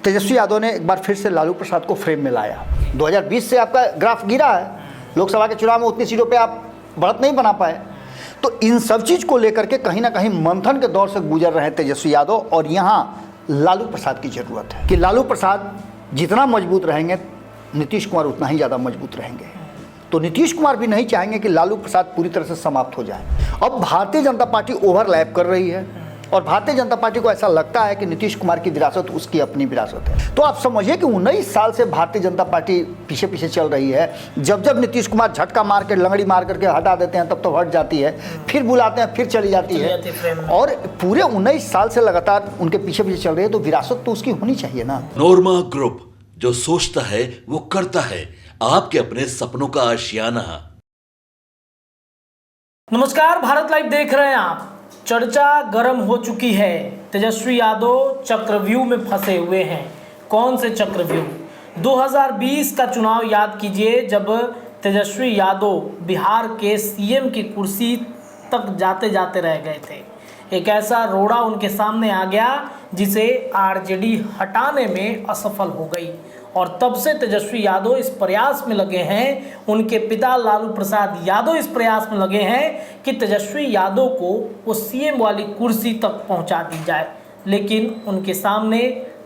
तेजस्वी यादव ने एक बार फिर से लालू प्रसाद को फ्रेम में लाया। 2020 से आपका ग्राफ गिरा है, लोकसभा के चुनाव में उतनी सीटों पे आप बढ़त नहीं बना पाए। तो इन सब चीज़ को लेकर के कहीं ना कहीं मंथन के दौर से गुजर रहे हैं तेजस्वी यादव, और यहाँ लालू प्रसाद की ज़रूरत है कि लालू प्रसाद जितना मजबूत रहेंगे नीतीश कुमार उतना ही ज़्यादा मजबूत रहेंगे। तो नीतीश कुमार भी नहीं चाहेंगे कि लालू प्रसाद पूरी तरह से समाप्त हो जाए। अब भारतीय जनता पार्टी ओवरलैप कर रही है और भारतीय जनता पार्टी को ऐसा लगता है कि नीतीश कुमार की विरासत उसकी अपनी विरासत है। तो आप समझिए कि 19 साल से भारतीय जनता पार्टी पीछे पीछे चल रही है। जब जब नीतीश कुमार झटका मार के लंगड़ी मार करके हटा देते हैं तब तो हट जाती है, फिर बुलाते हैं फिर चली जाती है, और पूरे 19 साल से लगातार उनके पीछे पीछे चल रही है। तो विरासत तो उसकी होनी चाहिए ना। नोरमा ग्रुप, जो सोचता है वो करता है, आपके अपने सपनों का आशियाना। नमस्कार, भारत लाइव देख रहे हैं आप। चर्चा गर्म हो चुकी है। तेजस्वी यादव चक्रव्यूह में फंसे हुए हैं। कौन से चक्रव्यूह? 2020 का चुनाव याद कीजिए, जब तेजस्वी यादव बिहार के सीएम की कुर्सी तक जाते जाते रह गए थे। एक ऐसा रोड़ा उनके सामने आ गया जिसे आरजेडी हटाने में असफल हो गई, और तब से तेजस्वी यादव इस प्रयास में लगे हैं, उनके पिता लालू प्रसाद यादव इस प्रयास में लगे हैं कि तेजस्वी यादव को वो सीएम वाली कुर्सी तक पहुंचा दी जाए। लेकिन उनके सामने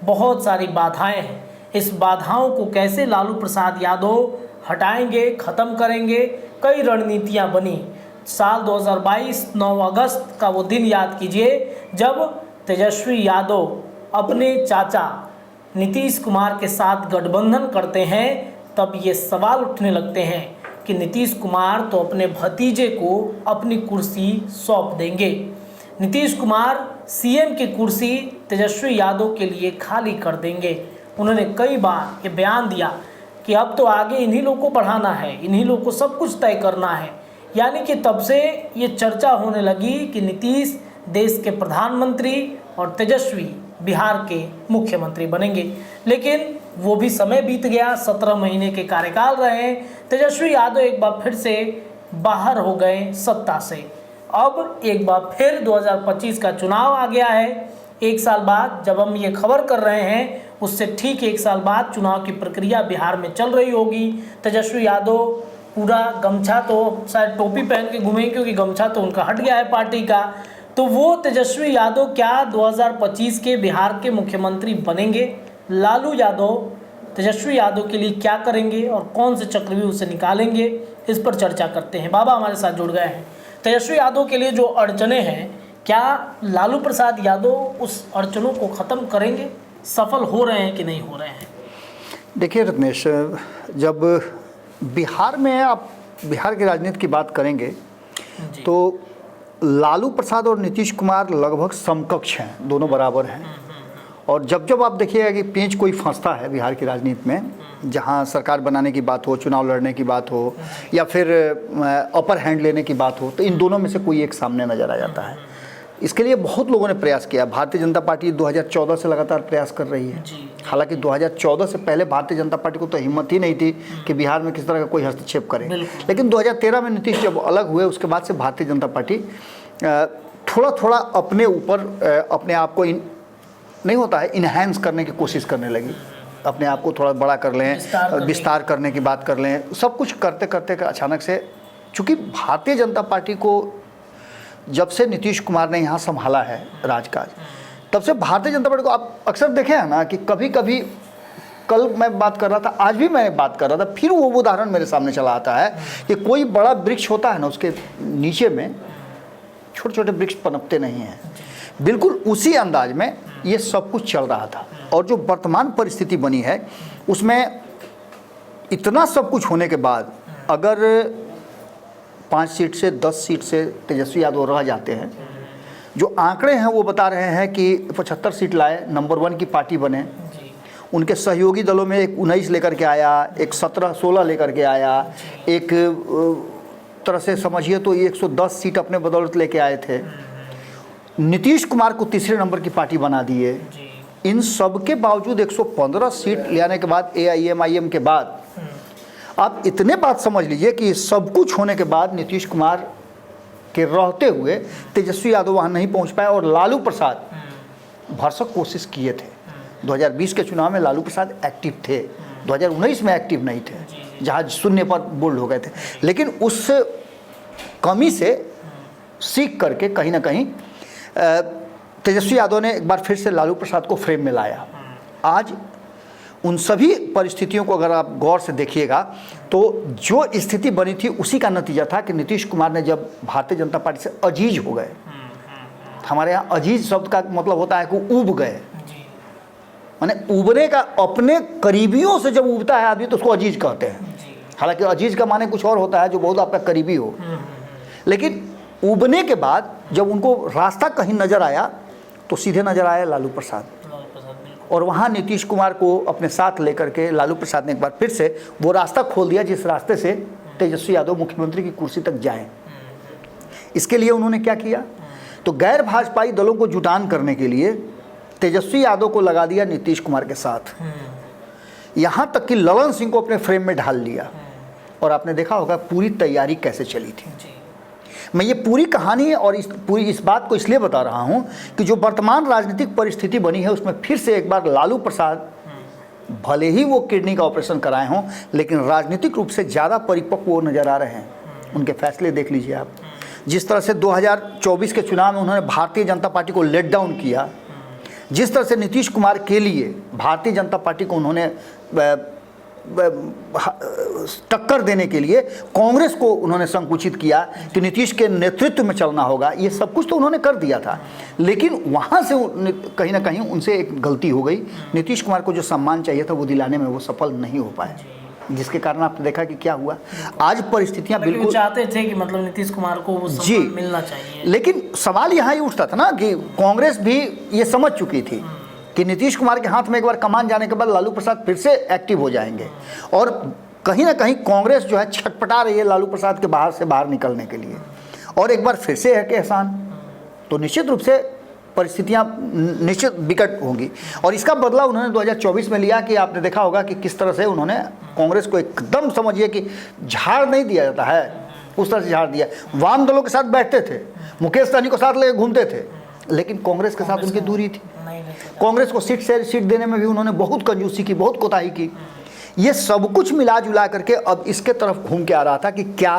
बहुत सारी बाधाएं हैं। इस बाधाओं को कैसे लालू प्रसाद यादव हटाएंगे, ख़त्म करेंगे, कई रणनीतियां बनी। साल 2022 9 अगस्त का वो दिन याद कीजिए जब तेजस्वी यादव अपने चाचा नीतीश कुमार के साथ गठबंधन करते हैं। तब ये सवाल उठने लगते हैं कि नीतीश कुमार तो अपने भतीजे को अपनी कुर्सी सौंप देंगे। नीतीश कुमार सीएम की कुर्सी तेजस्वी यादव के लिए खाली कर देंगे। उन्होंने कई बार ये बयान दिया कि अब तो आगे इन्हीं लोगों को बढ़ाना है, इन्हीं लोगों को सब कुछ तय करना है। यानी कि तब से ये चर्चा होने लगी कि नीतीश देश के प्रधानमंत्री और तेजस्वी बिहार के मुख्यमंत्री बनेंगे। लेकिन वो भी समय बीत गया, 17 महीने के कार्यकाल रहे। तेजस्वी यादव एक बार फिर से बाहर हो गए सत्ता से। अब एक बार फिर 2025 का चुनाव आ गया है। एक साल बाद जब हम ये खबर कर रहे हैं, उससे ठीक एक साल बाद चुनाव की प्रक्रिया बिहार में चल रही होगी। तेजस्वी यादव पूरा गमछा, तो शायद टोपी पहन के घूमेंगे क्योंकि गमछा तो उनका हट गया है पार्टी का। तो वो तेजस्वी यादव क्या 2025 के बिहार के मुख्यमंत्री बनेंगे? लालू यादव तेजस्वी यादव के लिए क्या करेंगे और कौन से चक्रव्यूह से निकालेंगे, इस पर चर्चा करते हैं। बाबा हमारे साथ जुड़ गए हैं। तेजस्वी यादव के लिए जो अड़चने हैं, क्या लालू प्रसाद यादव उस अड़चनों को ख़त्म करेंगे? सफल हो रहे हैं कि नहीं हो रहे हैं? देखिए रत्नेश, जब बिहार में आप बिहार की राजनीति की बात करेंगे तो लालू प्रसाद और नीतीश कुमार लगभग समकक्ष हैं, दोनों बराबर हैं। और जब जब आप देखिएगा कि पेंच कोई फंसता है बिहार की राजनीति में, जहां सरकार बनाने की बात हो, चुनाव लड़ने की बात हो, या फिर अपर हैंड लेने की बात हो, तो इन दोनों में से कोई एक सामने नज़र आ जाता है। इसके लिए बहुत लोगों ने प्रयास किया। भारतीय जनता पार्टी 2014 से लगातार प्रयास कर रही है। हालांकि 2014 से पहले भारतीय जनता पार्टी को तो हिम्मत ही नहीं थी कि बिहार में किस तरह का कोई हस्तक्षेप करे। लेकिन 2013 में नीतीश जब अलग हुए, उसके बाद से भारतीय जनता पार्टी थोड़ा थोड़ा अपने ऊपर अपने आप को नहीं होता है इन्हेंस करने की कोशिश करने लगी। अपने आप को थोड़ा बड़ा कर लें, विस्तार करने की बात कर लें। सब कुछ करते करते अचानक से, चूँकि भारतीय जनता पार्टी को जब से नीतीश कुमार ने यहाँ संभाला है राजकाज, तब से भारतीय जनता पार्टी को आप अक्सर देखे हैं ना कि कभी कभी, कल मैं बात कर रहा था, आज भी मैं बात कर रहा था, फिर वो उदाहरण मेरे सामने चला आता है कि कोई बड़ा वृक्ष होता है ना, उसके नीचे में छोटे छोटे वृक्ष पनपते नहीं हैं। बिल्कुल उसी अंदाज में ये सब कुछ चल रहा था। और जो वर्तमान परिस्थिति बनी है उसमें इतना सब कुछ होने के बाद अगर 5 सीट से 10 सीट से तेजस्वी यादव रह जाते हैं, जो आंकड़े हैं वो बता रहे हैं कि 75 सीट लाए, नंबर 1 की पार्टी बने। उनके सहयोगी दलों में एक 19 लेकर के आया, एक 17-16 लेकर के आया, एक तरह से समझिए तो 110 सीट अपने बदौलत लेके आए थे। नीतीश कुमार को तीसरे नंबर की पार्टी बना दिए। इन सब के बावजूद 115 सीट ले आने के बाद AIMIM के बाद आप इतने बात समझ लीजिए कि सब कुछ होने के बाद नीतीश कुमार के रहते हुए तेजस्वी यादव वहाँ नहीं पहुँच पाए और लालू प्रसाद भरसक कोशिश किए थे। 2020 के चुनाव में लालू प्रसाद एक्टिव थे, 2019 में एक्टिव नहीं थे, जहाँ शून्य पर बोल्ड हो गए थे। लेकिन उस कमी से सीख करके कहीं ना कहीं तेजस्वी यादव ने एक बार फिर से लालू प्रसाद को फ्रेम में लाया। आज उन सभी परिस्थितियों को अगर आप गौर से देखिएगा तो जो स्थिति बनी थी उसी का नतीजा था कि नीतीश कुमार ने जब भारतीय जनता पार्टी से अजीज हो गए, हमारे यहाँ अजीज शब्द का मतलब होता है कि उब गए, माने उबने का, अपने करीबियों से जब उबता है आदमी तो उसको अजीज कहते हैं। हालांकि अजीज का माने कुछ और होता है, जो बहुत आपका करीबी हो। लेकिन उबने के बाद जब उनको रास्ता कहीं नजर आया तो सीधे नजर आया लालू प्रसाद, और वहाँ नीतीश कुमार को अपने साथ लेकर के लालू प्रसाद ने एक बार फिर से वो रास्ता खोल दिया जिस रास्ते से तेजस्वी यादव मुख्यमंत्री की कुर्सी तक जाएं। इसके लिए उन्होंने क्या किया, तो गैर भाजपाई दलों को जुटान करने के लिए तेजस्वी यादव को लगा दिया नीतीश कुमार के साथ, यहाँ तक कि ललन सिंह को अपने फ्रेम में ढाल लिया। और आपने देखा होगा पूरी तैयारी कैसे चली थी। मैं ये पूरी कहानी और इस बात को इसलिए बता रहा हूँ कि जो वर्तमान राजनीतिक परिस्थिति बनी है उसमें फिर से एक बार लालू प्रसाद, भले ही वो किडनी का ऑपरेशन कराए हों, लेकिन राजनीतिक रूप से ज़्यादा परिपक्व वो नज़र आ रहे हैं। उनके फैसले देख लीजिए आप, जिस तरह से 2024 के चुनाव में उन्होंने भारतीय जनता पार्टी को लेट डाउन किया, जिस तरह से नीतीश कुमार के लिए भारतीय जनता पार्टी को उन्होंने टक्कर देने के लिए कांग्रेस को उन्होंने संकुचित किया कि नीतीश के नेतृत्व में चलना होगा, ये सब कुछ तो उन्होंने कर दिया था। लेकिन वहाँ से कहीं ना कहीं उनसे एक गलती हो गई, नीतीश कुमार को जो सम्मान चाहिए था वो दिलाने में वो सफल नहीं हो पाए, जिसके कारण आपने देखा कि क्या हुआ। आज परिस्थितियां बिल्कुल चाहते थे कि मतलब नीतीश कुमार को वो सम्मान मिलना चाहिए, लेकिन सवाल यहाँ ही उठता था ना कि कांग्रेस भी ये समझ चुकी थी कि नीतीश कुमार के हाथ में एक बार कमान जाने के बाद लालू प्रसाद फिर से एक्टिव हो जाएंगे, और कहीं ना कहीं कांग्रेस जो है छटपटा रही है लालू प्रसाद के बाहर निकलने के लिए, और एक बार फिर से है कि एहसान, तो निश्चित रूप से परिस्थितियां निश्चित विकट होंगी। और इसका बदला उन्होंने 2024 में लिया कि आपने देखा होगा कि किस तरह से उन्होंने कांग्रेस को एकदम, समझिए कि झाड़ नहीं दिया जाता है, उस तरह से झाड़ दिया। वाम दलों के साथ बैठते थे, मुकेश सहनी को साथ लेकर घूमते थे, लेकिन कांग्रेस के साथ उनकी दूरी थी। कांग्रेस को सीट देने में भी उन्होंने बहुत कंजूसी की, बहुत कोताही की। ये सब कुछ मिला जुला करके अब इसके तरफ घूम के आ रहा था कि क्या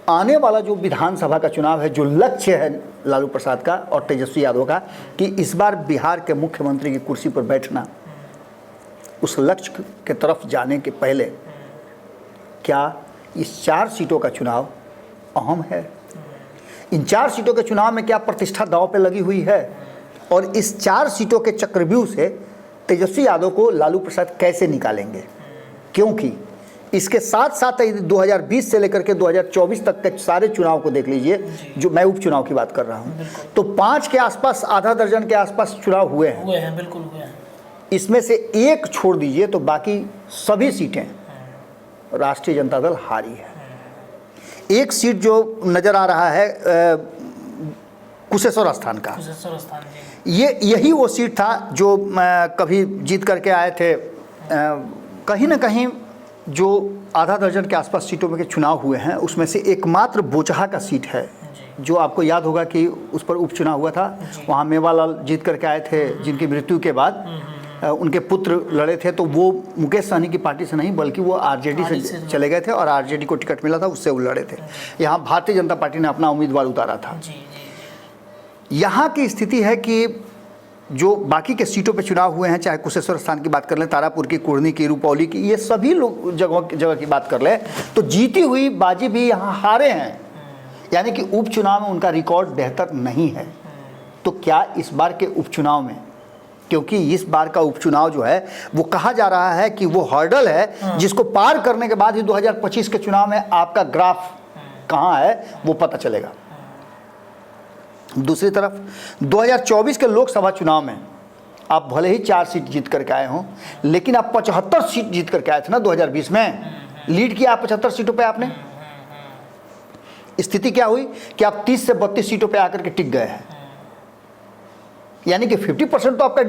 आने वाला जो विधानसभा का चुनाव है, जो लक्ष्य है लालू प्रसाद का और तेजस्वी यादव का कि इस बार बिहार के मुख्यमंत्री की कुर्सी पर बैठना, उस लक्ष्य के तरफ जाने के पहले क्या इस 4 सीटों का चुनाव अहम है? इन 4 सीटों के चुनाव में क्या प्रतिष्ठा दांव पे लगी हुई है? और इस 4 सीटों के चक्रव्यूह से तेजस्वी यादव को लालू प्रसाद कैसे निकालेंगे? क्योंकि इसके साथ साथ 2020 से लेकर के 2024 तक के सारे चुनाव को देख लीजिए, जो मैं उपचुनाव की बात कर रहा हूँ, तो 5 के आसपास, आधा दर्जन के आसपास चुनाव हुए हैं। बिल्कुल हुए हैं। इसमें से एक छोड़ दीजिए तो बाकी सभी सीटें राष्ट्रीय जनता दल हारी है। एक सीट जो नजर आ रहा है कुशेश्वर स्थान का, यही वो सीट था जो कभी जीत करके आए थे। कहीं ना कहीं जो आधा दर्जन के आसपास सीटों में के चुनाव हुए हैं उसमें से एकमात्र बोचहा का सीट है, जो आपको याद होगा कि उस पर उपचुनाव हुआ था। वहाँ मेवालाल जीत करके आए थे, जिनकी मृत्यु के बाद उनके पुत्र लड़े थे, तो वो मुकेश सहनी की पार्टी से नहीं बल्कि वो आरजेडी से चले गए थे और आरजेडी को टिकट मिला था, उससे वो लड़े थे। यहाँ भारतीय जनता पार्टी ने अपना उम्मीदवार उतारा था। यहाँ की स्थिति है कि जो बाकी के सीटों पे चुनाव हुए हैं, चाहे कुशेश्वर स्थान की बात कर लें, तारापुर की, कुर्नी की, रुपौली की, ये सभी लोग जगह की बात कर लें तो जीती हुई बाजी भी यहाँ हारे हैं, यानी कि उपचुनाव में उनका रिकॉर्ड बेहतर नहीं है। तो क्या इस बार के उपचुनाव में, क्योंकि इस बार का उपचुनाव जो है वो कहा जा रहा है कि वो हर्डल है जिसको पार करने के बाद ही 2025 के चुनाव में आपका ग्राफ कहाँ है वो पता चलेगा। दूसरी तरफ 2024 के लोकसभा चुनाव में आप भले ही 4 सीट जीत करके आए हों, लेकिन आप 75 सीट जीत करके आए थे ना 2020 में, लीड किया 75 सीटों पे आपने। स्थिति क्या हुई कि आप 30 से 32 सीटों पे आकर के टिक गए हैं, यानी कि 50% तो आपका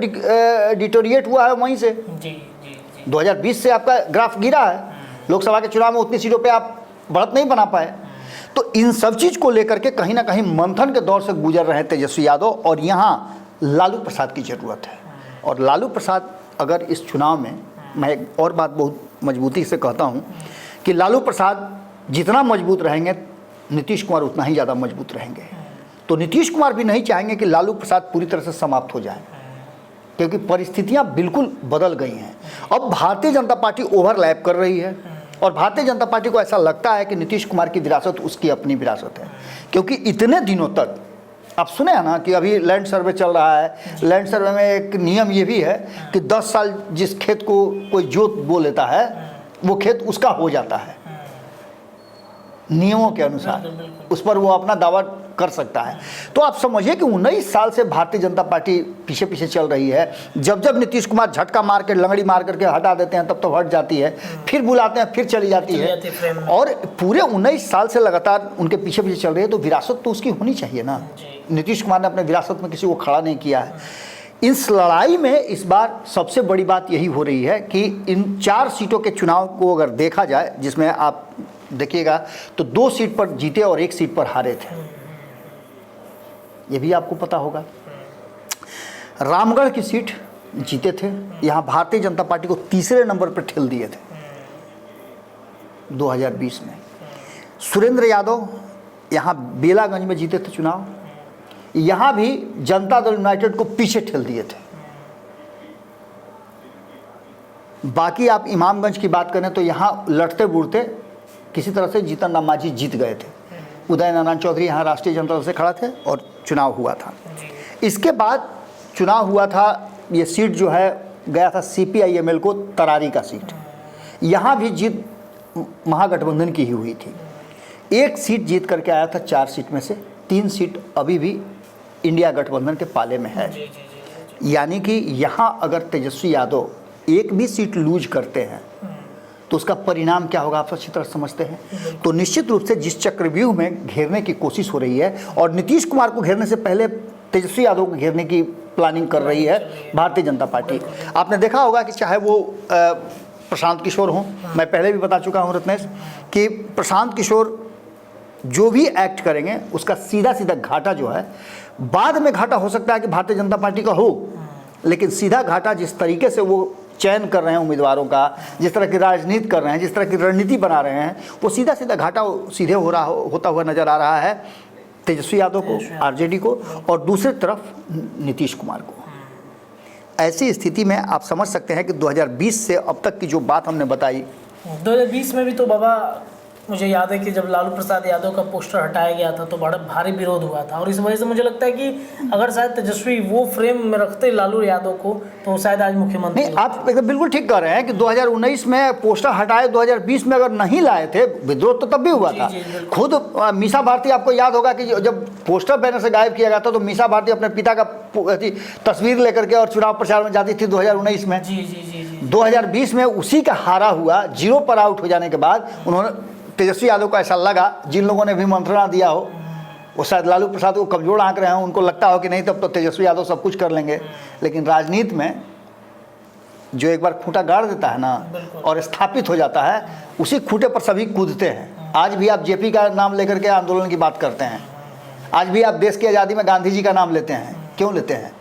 डिटोरिएट हुआ है वहीं से। 2020 से आपका ग्राफ गिरा है, लोकसभा के चुनाव में उतनी सीटों पे आप बढ़त नहीं बना पाए। तो इन सब चीज़ को लेकर के कहीं ना कहीं मंथन के दौर से गुजर रहे हैं तेजस्वी यादव, और यहाँ लालू प्रसाद की ज़रूरत है। और लालू प्रसाद अगर इस चुनाव में, मैं एक और बात बहुत मजबूती से कहता हूँ कि लालू प्रसाद जितना मजबूत रहेंगे नीतीश कुमार उतना ही ज़्यादा मजबूत रहेंगे। तो नीतीश कुमार भी नहीं चाहेंगे कि लालू प्रसाद पूरी तरह से समाप्त हो जाए, क्योंकि परिस्थितियां बिल्कुल बदल गई हैं। अब भारतीय जनता पार्टी ओवरलैप कर रही है और भारतीय जनता पार्टी को ऐसा लगता है कि नीतीश कुमार की विरासत उसकी अपनी विरासत है, क्योंकि इतने दिनों तक आप सुने हैं ना कि अभी लैंड सर्वे चल रहा है। लैंड सर्वे में एक नियम ये भी है कि 10 साल जिस खेत को कोई जोत बो लेता है वो खेत उसका हो जाता है नियमों के अनुसार, उस पर वो अपना दावा कर सकता है। तो आप समझिए कि 19 साल से भारतीय जनता पार्टी पीछे पीछे चल रही है। जब जब नीतीश कुमार झटका मार के लंगड़ी मार करके हटा देते हैं तब तो हट जाती है, फिर बुलाते हैं फिर चली जाती है, और पूरे 19 साल से लगातार उनके पीछे पीछे चल रही है। तो विरासत तो उसकी होनी चाहिए ना। नीतीश कुमार ने अपने विरासत में किसी को खड़ा नहीं किया है। इस लड़ाई में इस बार सबसे बड़ी बात यही हो रही है कि इन 4 सीटों के चुनाव को अगर देखा जाए, जिसमें आप देखिएगा तो 2 सीट पर जीते और 1 सीट पर हारे थे, ये भी आपको पता होगा। रामगढ़ की सीट जीते थे, यहाँ भारतीय जनता पार्टी को तीसरे नंबर पर ठेल दिए थे 2020 में। सुरेंद्र यादव यहाँ बेलागंज में जीते थे चुनाव, यहाँ भी जनता दल यूनाइटेड को पीछे ठेल दिए थे। बाकी आप इमामगंज की बात करें तो यहाँ लड़ते बुड़ते किसी तरह से जीतन राम मांझी जीत गए थे। उदय नारायण चौधरी यहाँ राष्ट्रीय जनता दल से खड़ा थे और चुनाव हुआ था। इसके बाद चुनाव हुआ था, ये सीट जो है गया था CPI-ML को, तरारी का सीट। यहाँ भी जीत महागठबंधन की ही हुई थी। 1 सीट जीत करके आया था 4 सीट में से, 3 सीट अभी भी इंडिया गठबंधन के पाले में है। यानी कि यहाँ अगर तेजस्वी यादव एक भी सीट लूज करते हैं तो उसका परिणाम क्या होगा आप अच्छी तरह समझते हैं। तो निश्चित रूप से जिस चक्रव्यूह में घेरने की कोशिश हो रही है, और नीतीश कुमार को घेरने से पहले तेजस्वी यादव को घेरने की प्लानिंग कर रही है भारतीय जनता पार्टी। आपने देखा होगा कि चाहे वो प्रशांत किशोर हों, मैं पहले भी बता चुका हूँ रत्नेश कि प्रशांत किशोर जो भी एक्ट करेंगे उसका सीधा सीधा घाटा जो है, बाद में घाटा हो सकता है कि भारतीय जनता पार्टी का हो, लेकिन सीधा घाटा जिस तरीके से वो चयन कर रहे हैं उम्मीदवारों का, जिस तरह की राजनीति कर रहे हैं, जिस तरह की रणनीति बना रहे हैं, वो सीधा सीधा घाटा सीधे होता हुआ नजर आ रहा है तेजस्वी यादव को, RJD को, और दूसरी तरफ नीतीश कुमार को। ऐसी स्थिति में आप समझ सकते हैं कि 2020 से अब तक की जो बात हमने बताई, 2020 में भी तो बाबा मुझे याद है कि जब लालू प्रसाद यादव का पोस्टर हटाया गया था तो बड़ा भारी विरोध हुआ था, और इस वजह से मुझे लगता है कि अगर शायद तेजस्वी वो फ्रेम में रखते लालू यादव को तो शायद आज मुख्यमंत्री। नहीं, आप एकदम बिल्कुल ठीक कह रहे हैं कि 2019 में पोस्टर हटाए, 2020 में अगर नहीं लाए थे, विद्रोह तो तब भी हुआ था। खुद मीसा भारती, आपको याद होगा कि जब पोस्टर बैनर से गायब किया गया था तो मीसा भारती अपने पिता का तस्वीर लेकर के और चुनाव प्रचार में जाती थी 2019 में। 2020 में उसी का हारा हुआ, 0 पर आउट हो जाने के बाद उन्होंने, तेजस्वी यादव को ऐसा लगा, जिन लोगों ने भी मंत्रणा दिया हो वो शायद लालू प्रसाद को कमजोर आंक रहे हो, उनको लगता हो कि नहीं तब तो तेजस्वी यादव सब कुछ कर लेंगे। लेकिन राजनीति में जो एक बार खूंटा गाड़ देता है ना और स्थापित हो जाता है, उसी खूंटे पर सभी कूदते हैं। आज भी आप JP का नाम लेकर के आंदोलन की बात करते हैं, आज भी आप देश की आज़ादी में गांधी जी का नाम लेते हैं। क्यों लेते हैं?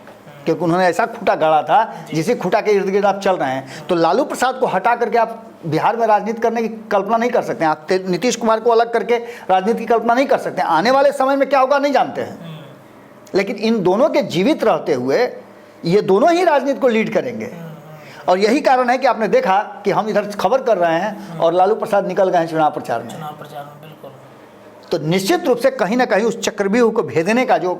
क्योंकि उन्होंने ऐसा खूंटा गाड़ा था जिसे खूंटा के इर्द गिर्द आप चल रहे हैं। तो लालू प्रसाद को हटा करके आप बिहार में राजनीति करने की कल्पना नहीं कर सकते हैं। आप नीतीश कुमार को अलग करके राजनीति की कल्पना नहीं कर सकते हैं। आने वाले समय में क्या होगा नहीं जानते हैं, लेकिन इन दोनों के जीवित रहते हुए ये दोनों ही राजनीति को लीड करेंगे। और यही कारण है कि आपने देखा कि हम इधर खबर कर रहे हैं और लालू प्रसाद निकल गए हैं चुनाव प्रचार में। बिल्कुल। तो निश्चित रूप से कहीं ना कहीं उस चक्रव्यूह को भेदने का जो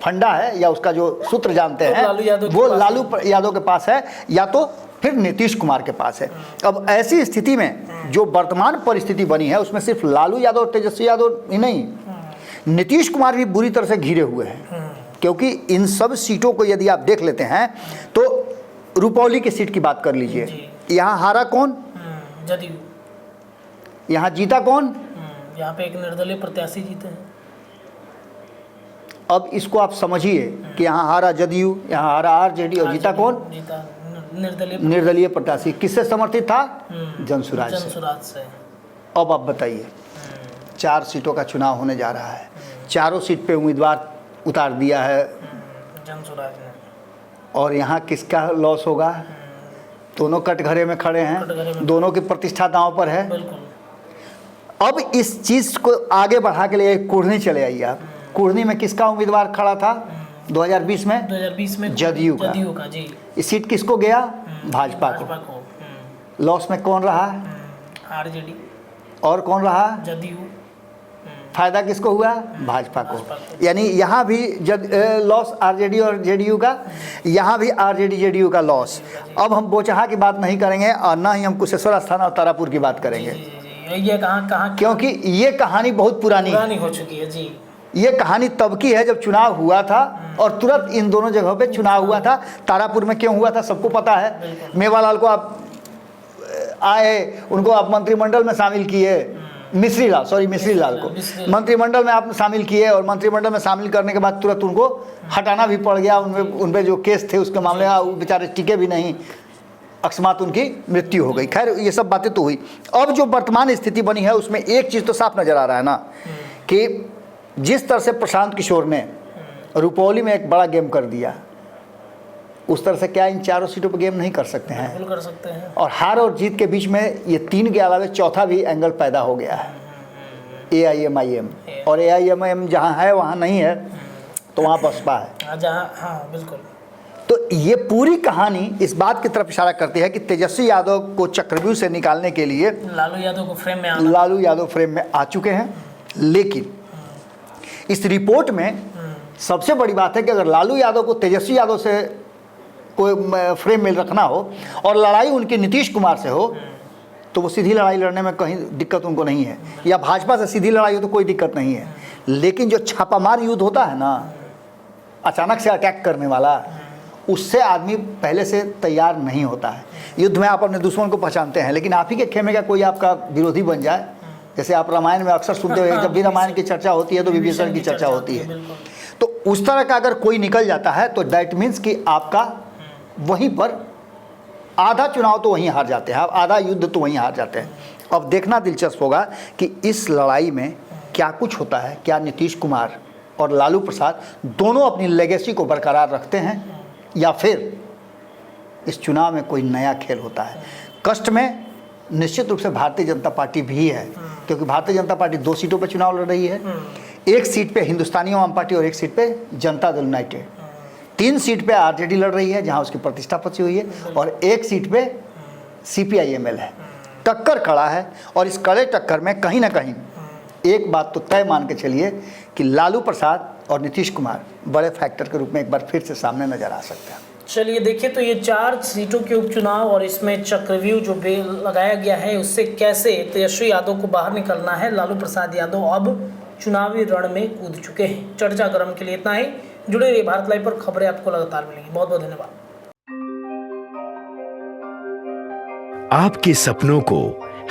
फंडा है या उसका जो सूत्र जानते हैं वो लालू यादव के पास है, या तो फिर नीतीश कुमार के पास है। अब ऐसी स्थिति में जो वर्तमान परिस्थिति बनी है उसमें सिर्फ लालू यादव और तेजस्वी यादव ही नहीं, नीतीश कुमार भी बुरी तरह से घिरे हुए हैं। क्योंकि इन सब सीटों को यदि आप देख लेते हैं तो रुपौली की सीट की बात कर लीजिए, यहाँ हारा कौन, जदयू। यहाँ जीता कौन, यहाँ पे एक निर्दलीय प्रत्याशी जीते हैं। अब इसको आप समझिए कि यहाँ हारा जदयू, यहाँ हारा RJD, और जीता कौन, जीता निर्दलीय प्रत्याशी। किससे समर्थित था? जनसुराज से। अब आप बताइए, 4 सीटों का चुनाव होने जा रहा है, चारों सीट पे उम्मीदवार उतार दिया है जनसुराज ने। और यहाँ किसका लॉस होगा? दोनों कटघरे में खड़े कटघरे हैं, में। दोनों की प्रतिष्ठा दांव पर है। बिल्कुल। अब इस चीज़ को आगे बढ़ा के लिए कुढ़नी चले आइए आप। कुढ़नी में किसका उम्मीदवार खड़ा था 2020 में? 2020 में जदयू का। जदयू का जी। इस सीट किसको गया? भाजपा भाजपा को। को। लॉस में कौन रहा? आरजेडी। और कौन रहा? जदयू। फायदा किसको हुआ? भाजपा भाजपा को। यानी यहाँ भी लॉस आरजेडी और जेडीयू का, यहाँ भी आरजेडी जेडीयू का लॉस। अब हम बोचहा की बात नहीं करेंगे और ना ही हम कुशेश्वर स्थान और तारापुर की बात करेंगे, ये कहाँ क्योंकि ये कहानी बहुत पुरानी हो चुकी है जी। ये कहानी तब की है जब चुनाव हुआ था और तुरंत इन दोनों जगहों पे चुनाव हुआ था। तारापुर में क्यों हुआ था सबको पता है। मेवालाल को आप आए, उनको आप मंत्रिमंडल में शामिल किए, मिश्री लाल को मंत्रिमंडल में आप शामिल किए और मंत्रिमंडल में शामिल करने के बाद तुरंत उनको हटाना भी पड़ गया। उन पे जो केस थे उसके मामले में वो बेचारे टिके भी नहीं, अकस्मात उनकी मृत्यु हो गई। खैर ये सब बातें तो हुई। अब जो वर्तमान स्थिति बनी है उसमें एक चीज़ तो साफ नज़र आ रहा है ना कि जिस तरह से प्रशांत किशोर ने रुपौली में एक बड़ा गेम कर दिया, उस तरह से क्या इन चारों सीटों पर गेम नहीं कर सकते हैं? बिल्कुल कर सकते हैं। और हार और जीत के बीच में ये 3 के अलावा चौथा भी एंगल पैदा हो गया है, AIMIM। और AIMIM जहाँ है वहाँ नहीं है तो वहाँ बसपा है। हाँ बिल्कुल। तो ये पूरी कहानी इस बात की तरफ इशारा करती है कि तेजस्वी यादव को चक्रव्यूह से निकालने के लिए लालू यादव को फ्रेम में लालू यादव फ्रेम में आ चुके हैं। लेकिन इस रिपोर्ट में सबसे बड़ी बात है कि अगर लालू यादव को तेजस्वी यादव से कोई फ्रेम में रखना हो और लड़ाई उनकी नीतीश कुमार से हो तो वो सीधी लड़ाई लड़ने में कहीं दिक्कत उनको नहीं है, या भाजपा से सीधी लड़ाई हो तो कोई दिक्कत नहीं है। लेकिन जो छापामार युद्ध होता है ना, अचानक से अटैक करने वाला, उससे आदमी पहले से तैयार नहीं होता है। युद्ध में आप अपने दुश्मन को पहचानते हैं, लेकिन आप ही के खेमे का कोई आपका विरोधी बन जाए, जैसे आप रामायण में अक्सर सुनते हो, जब भी रामायण की चर्चा होती है तो विभीषण की चर्चा होती है। तो उस तरह का अगर कोई निकल जाता है तो दैट मीन्स कि आपका वहीं पर आधा चुनाव तो वहीं हार जाते हैं, आधा युद्ध तो वहीं हार जाते हैं। अब देखना दिलचस्प होगा कि इस लड़ाई में क्या कुछ होता है। क्या नीतीश कुमार और लालू प्रसाद दोनों अपनी लेगेसी को बरकरार रखते हैं या फिर इस चुनाव में कोई नया खेल होता है। कष्ट में निश्चित रूप से भारतीय जनता पार्टी भी है, क्योंकि भारतीय जनता पार्टी 2 सीटों पर चुनाव लड़ रही है। एक सीट पे हिंदुस्तानी आवाम पार्टी और एक सीट पे जनता दल यूनाइटेड। 3 सीट पे आरजेडी लड़ रही है जहां उसकी प्रतिष्ठा फंसी हुई है, और एक सीट पे CPI-ML है। टक्कर कड़ा है और इस कड़े टक्कर में कहीं ना कहीं एक बात तो तय मान के चलिए कि लालू प्रसाद और नीतीश कुमार बड़े फैक्टर के रूप में एक बार फिर से सामने नजर आ सकते हैं। चलिए देखिए, तो ये 4 सीटों के उपचुनाव और इसमें चक्रव्यूह जो बेल लगाया गया है उससे कैसे तेजस्वी यादव को बाहर निकलना है। लालू प्रसाद यादव अब चुनावी रण में कूद चुके हैं। चर्चा गर्म के लिए इतना ही। जुड़े रहिए भारत लाइव पर, खबरें आपको लगातार मिलेंगी। बहुत बहुत धन्यवाद। आपके सपनों को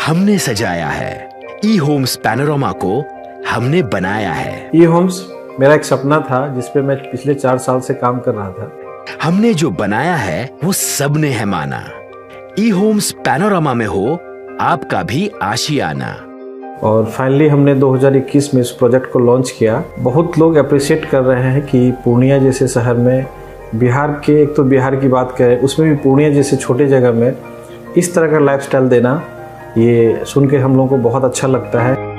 हमने सजाया है, ई-होम्स पैनोरमा को हमने बनाया है। ई-होम्स मेरा एक सपना था जिस पे मैं पिछले 4 साल से काम कर रहा था। हमने जो बनाया है वो सबने है माना। ई-होम्स पैनोरमा में हो आपका भी आशियाना। और फाइनली हमने 2021 में इस प्रोजेक्ट को लॉन्च किया। बहुत लोग अप्रिशिएट कर रहे हैं कि पूर्णिया जैसे शहर में, बिहार के, एक तो बिहार की बात करें उसमें भी पूर्णिया जैसे छोटे जगह में इस तरह का लाइफस्टाइल देना, ये सुन के हम लोगों को बहुत अच्छा लगता है।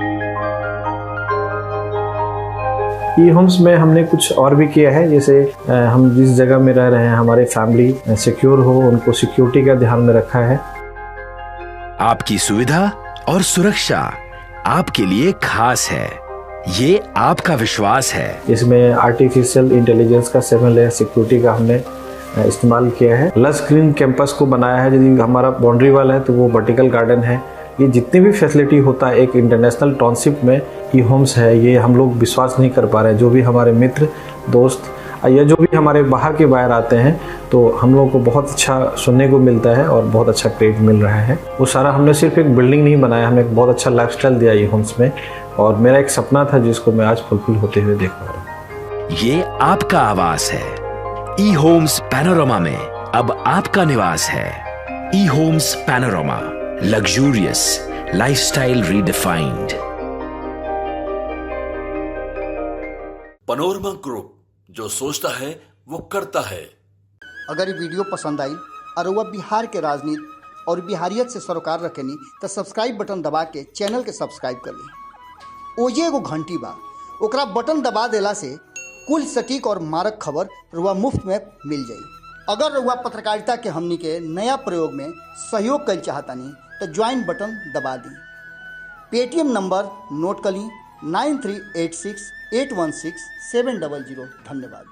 ई-होम्स में हमने कुछ और भी किया है, जैसे हम जिस जगह में रह रहे हैं हमारे फैमिली सिक्योर हो, उनको सिक्योरिटी का ध्यान में रखा है। आपकी सुविधा और सुरक्षा आपके लिए खास है, ये आपका विश्वास है। इसमें आर्टिफिशियल इंटेलिजेंस का 7 लेयर सिक्योरिटी का हमने इस्तेमाल किया है। लस ग्रीन कैंपस को बनाया है। यदि हमारा बाउंड्री वाल है तो वो वर्टिकल गार्डन है। ये जितनी भी फैसिलिटी होता है एक इंटरनेशनल टाउनशिप में ई-होम्स है, ये हम लोग विश्वास नहीं कर पा रहे हैं। जो भी हमारे मित्र दोस्त या जो भी हमारे बाहर के बाहर आते हैं तो हम लोगों को बहुत अच्छा सुनने को मिलता है और बहुत अच्छा क्रेडिट मिल रहा है। वो सारा हमने सिर्फ एक बिल्डिंग नहीं बनाया, हमें एक बहुत अच्छा लाइफस्टाइल दिया ई-होम्स में, और मेरा एक सपना था जिसको मैं आज फुलफिल होते हुए देख पा रहा हूँ। ये आपका आवास है। ई-होम्स पैनोरमा में अब आपका निवास है। E homes Panorama, luxurious lifestyle redefined. Panorama group, जो सोचता है वो करता है। अगर ये वीडियो पसंद आई और वह बिहार के राजनीति और बिहारियत से सरोकार रखेनी तो सब्सक्राइब बटन दबा के चैनल के सब्सक्राइब कर ली। ओजे एगो घंटी बा, ओकरा बटन दबा देला से कुल सटीक और मारक खबर रुआ मुफ्त में मिल जाई। अगर रुआ पत्रकारिता के हमनी के नया प्रयोग में सहयोग कर चाहतानी तो ज्वाइन बटन दबा दी। पेटीएम नंबर नोट कर ली 9386816700। धन्यवाद।